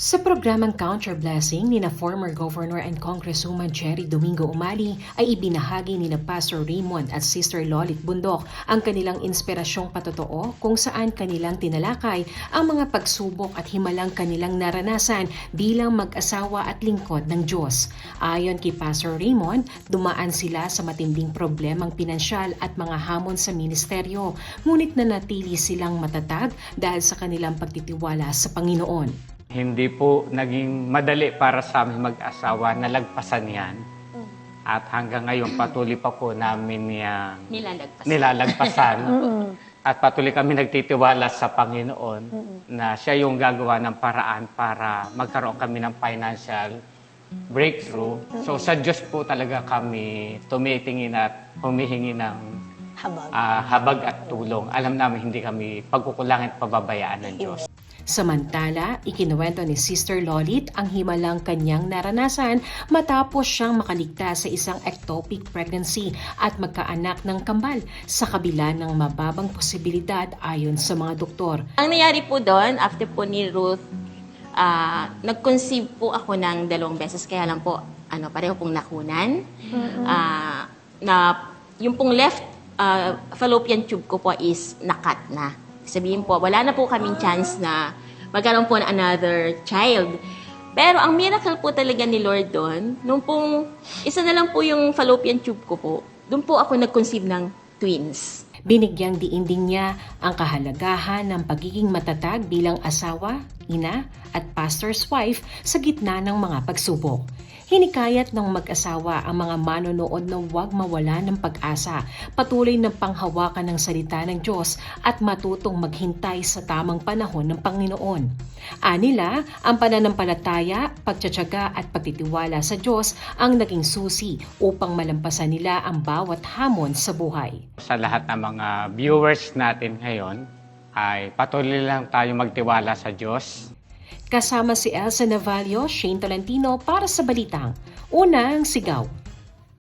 Sa programang Count Your Blessing ni na former Governor and Congresswoman Cherry Domingo Umali ay ibinahagi ni na Pastor Raymond at Sister Lolit Bundok ang kanilang inspirasyong patotoo kung saan kanilang tinalakay ang mga pagsubok at himalang kanilang naranasan bilang mag-asawa at lingkod ng Diyos. Ayon kay Pastor Raymond, dumaan sila sa matinding problemang pinansyal at mga hamon sa ministeryo, ngunit nanatili silang matatag dahil sa kanilang pagtitiwala sa Panginoon. Hindi po naging madali para sa aming mag-asawa na lagpasan yan. At hanggang ngayon patuloy pa po namin yan nilalagpasan. At patuloy kami nagtitiwala sa Panginoon na siya yung gagawa ng paraan para magkaroon kami ng financial breakthrough. So sa Diyos po talaga kami tumitingin at humihingi ng habag at tulong. Alam namin hindi kami pagkukulangan at pababayaan ng Diyos. Samantala, ikinuwento ni Sister Lolit ang himalang kanyang naranasan matapos siyang makaligtas sa isang ectopic pregnancy at magkaanak ng kambal sa kabila ng mababang posibilidad ayon sa mga doktor. Ang nangyari po doon, after po ni Ruth, nag-conceive po ako ng 2 beses, kaya lang po, pareho pong nakunan. Yung pong left fallopian tube ko po is nakat na. Sabihin po, wala na po kaming chance na magkaroon po ng another child. Pero ang miracle po talaga ni Lord doon, nung pong isa na lang po yung fallopian tube ko po, doon po ako nag-conceive ng twins. Binigyang diin din niya ang kahalagahan ng pagiging matatag bilang asawa, ina at pastor's wife sa gitna ng mga pagsubok. Hinikayat ng mag-asawa ang mga manonood na huwag mawala ng pag-asa, patuloy na panghawakan ng salita ng Diyos at matutong maghintay sa tamang panahon ng Panginoon. Anila, ang pananampalataya, pagtsatsaga at pagtitiwala sa Diyos ang naging susi upang malampasan nila ang bawat hamon sa buhay. Sa lahat ng mga viewers natin ngayon, ay patuloy lang tayo magtiwala sa Diyos. Kasama si Elsa Navalio, Shane Tolentino para sa Balitang Unang Sigaw.